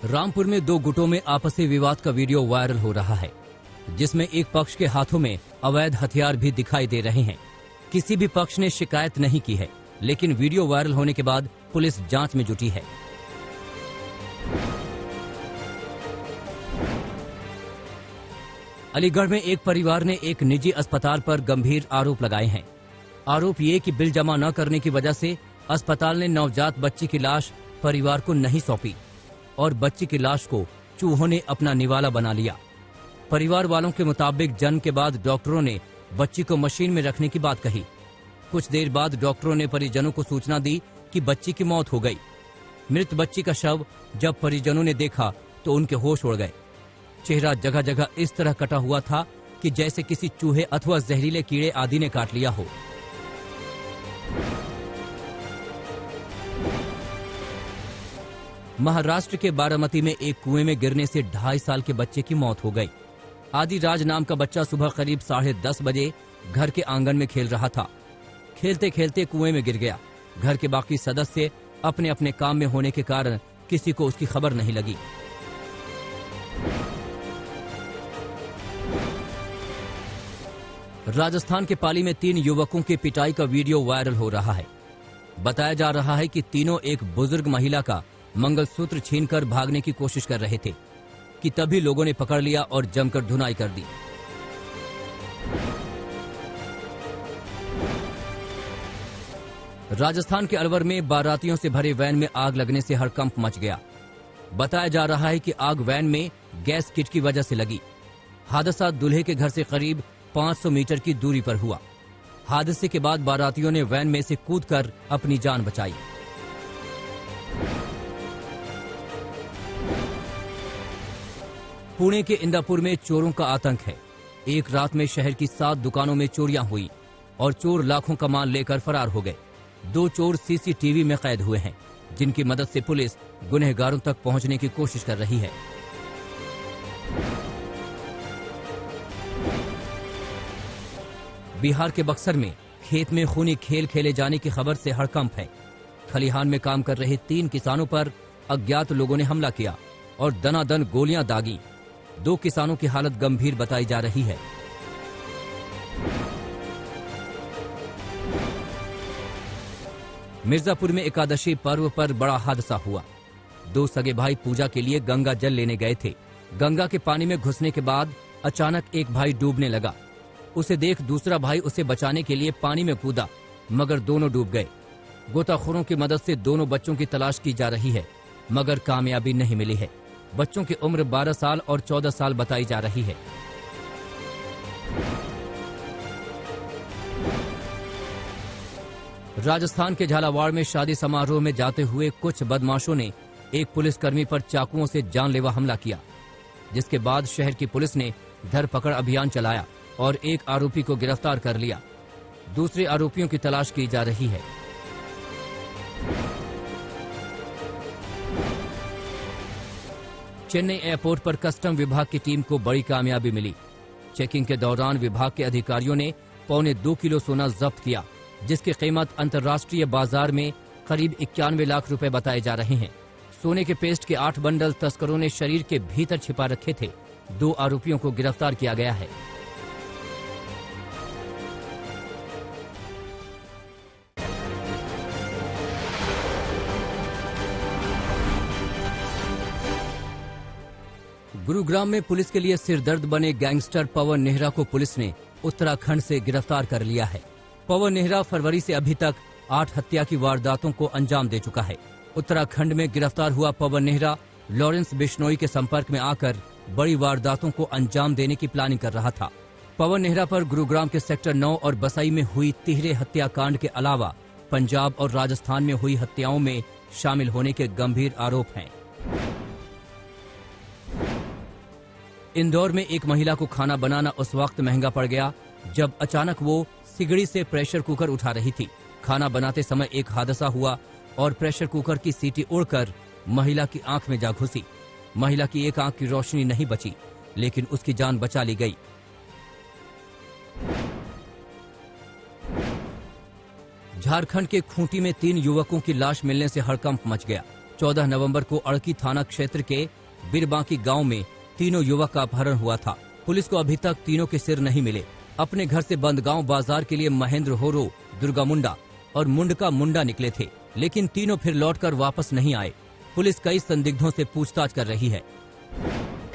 रामपुर में दो गुटों में आपसी विवाद का वीडियो वायरल हो रहा है, जिसमें एक पक्ष के हाथों में अवैध हथियार भी दिखाई दे रहे हैं। किसी भी पक्ष ने शिकायत नहीं की है, लेकिन वीडियो वायरल होने के बाद पुलिस जांच में जुटी है। अलीगढ़ में एक परिवार ने एक निजी अस्पताल पर गंभीर आरोप लगाए हैं। आरोप ये कि बिल जमा न करने की वजह से अस्पताल ने नवजात बच्ची की लाश परिवार को नहीं सौंपी और बच्ची की लाश को चूहों ने अपना निवाला बना लिया। परिवार वालों के मुताबिक जन्म के बाद डॉक्टरों ने बच्ची को मशीन में रखने की बात कही। कुछ देर बाद डॉक्टरों ने परिजनों को सूचना दी कि बच्ची की मौत हो गई। मृत बच्ची का शव जब परिजनों ने देखा तो उनके होश उड़ गए। चेहरा जगह जगह इस तरह कटा हुआ था कि जैसे किसी चूहे अथवा जहरीले कीड़े आदि ने काट लिया हो। महाराष्ट्र के बारामती में एक कुएं में गिरने से 2.5 साल के बच्चे की मौत हो गई। आदि राज नाम का बच्चा सुबह करीब 10:30 बजे घर के आंगन में खेल रहा था। खेलते खेलते कुएं में गिर गया। घर के बाकी सदस्य अपने अपने काम में होने के कारण किसी को उसकी खबर नहीं लगी। राजस्थान के पाली में 3 युवकों की पिटाई का वीडियो वायरल हो रहा है। बताया जा रहा है कि तीनों एक बुजुर्ग महिला का मंगलसूत्र छीनकर भागने की कोशिश कर रहे थे कि तभी लोगों ने पकड़ लिया और जमकर धुनाई कर दी। राजस्थान के अलवर में बारातियों से भरे वैन में आग लगने से हड़कंप मच गया। बताया जा रहा है कि आग वैन में गैस किट की वजह से लगी। हादसा दूल्हे के घर से करीब 500 मीटर की दूरी पर हुआ। हादसे के बाद बारातियों ने वैन में से कूदकर अपनी जान बचाई। पुणे के इंदापुर में चोरों का आतंक है। एक रात में शहर की 7 दुकानों में चोरियां हुई और चोर लाखों का माल लेकर फरार हो गए। 2 चोर सीसीटीवी में कैद हुए हैं, जिनकी मदद से पुलिस गुनहगारों तक पहुंचने की कोशिश कर रही है। बिहार के बक्सर में खेत में खूनी खेल खेले जाने की खबर से हड़कंप है। खलिहान में काम कर रहे 3 किसानों पर अज्ञात लोगों ने हमला किया और दनादन गोलियां दागी। 2 किसानों की हालत गंभीर बताई जा रही है। मिर्जापुर में एकादशी पर्व पर बड़ा हादसा हुआ। 2 सगे भाई पूजा के लिए गंगा जल लेने गए थे। गंगा के पानी में घुसने के बाद अचानक एक भाई डूबने लगा। उसे देख दूसरा भाई उसे बचाने के लिए पानी में कूदा, मगर दोनों डूब गए। गोताखोरों की मदद से दोनों बच्चों की तलाश की जा रही है, मगर कामयाबी नहीं मिली है। बच्चों की उम्र 12 साल और 14 साल बताई जा रही है। राजस्थान के झालावाड़ में शादी समारोह में जाते हुए कुछ बदमाशों ने एक पुलिसकर्मी पर चाकुओं से जानलेवा हमला किया, जिसके बाद शहर की पुलिस ने धरपकड़ अभियान चलाया और एक आरोपी को गिरफ्तार कर लिया। दूसरे आरोपियों की तलाश की जा रही है। चेन्नई एयरपोर्ट पर कस्टम विभाग की टीम को बड़ी कामयाबी मिली। चेकिंग के दौरान विभाग के अधिकारियों ने 1.25 किलो सोना जब्त किया, जिसकी कीमत अंतर्राष्ट्रीय बाजार में करीब 91 लाख रुपए बताए जा रहे हैं। सोने के पेस्ट के 8 बंडल तस्करों ने शरीर के भीतर छिपा रखे थे। 2 आरोपियों को गिरफ्तार किया गया है। गुरुग्राम में पुलिस के लिए सिरदर्द बने गैंगस्टर पवन नेहरा को पुलिस ने उत्तराखंड से गिरफ्तार कर लिया है। पवन नेहरा फरवरी से अभी तक 8 हत्या की वारदातों को अंजाम दे चुका है। उत्तराखंड में गिरफ्तार हुआ पवन नेहरा लॉरेंस बिश्नोई के संपर्क में आकर बड़ी वारदातों को अंजाम देने की प्लानिंग कर रहा था। पवन नेहरा पर गुरुग्राम के सेक्टर 9 और बसई में हुई तिहरे हत्याकांड के अलावा पंजाब और राजस्थान में हुई हत्याओं में शामिल होने के गंभीर आरोप हैं। इंदौर में एक महिला को खाना बनाना उस वक्त महंगा पड़ गया जब अचानक वो सिगड़ी से प्रेशर कुकर उठा रही थी। खाना बनाते समय एक हादसा हुआ और प्रेशर कुकर की सीटी उड़कर महिला की आंख में जा घुसी। महिला की एक आंख की रोशनी नहीं बची, लेकिन उसकी जान बचा ली गई। झारखंड के खूंटी में 3 युवकों की लाश मिलने से हड़कंप मच गया। 14 नवंबर को अड़की थाना क्षेत्र के बिरबांकी गांव में तीनों युवक का अपहरण हुआ था। पुलिस को अभी तक तीनों के सिर नहीं मिले। अपने घर से बंदगांव बाजार के लिए महेंद्र होरो, दुर्गा मुंडा और मुंडका मुंडा निकले थे, लेकिन तीनों फिर लौटकर वापस नहीं आए। पुलिस कई संदिग्धों से पूछताछ कर रही है।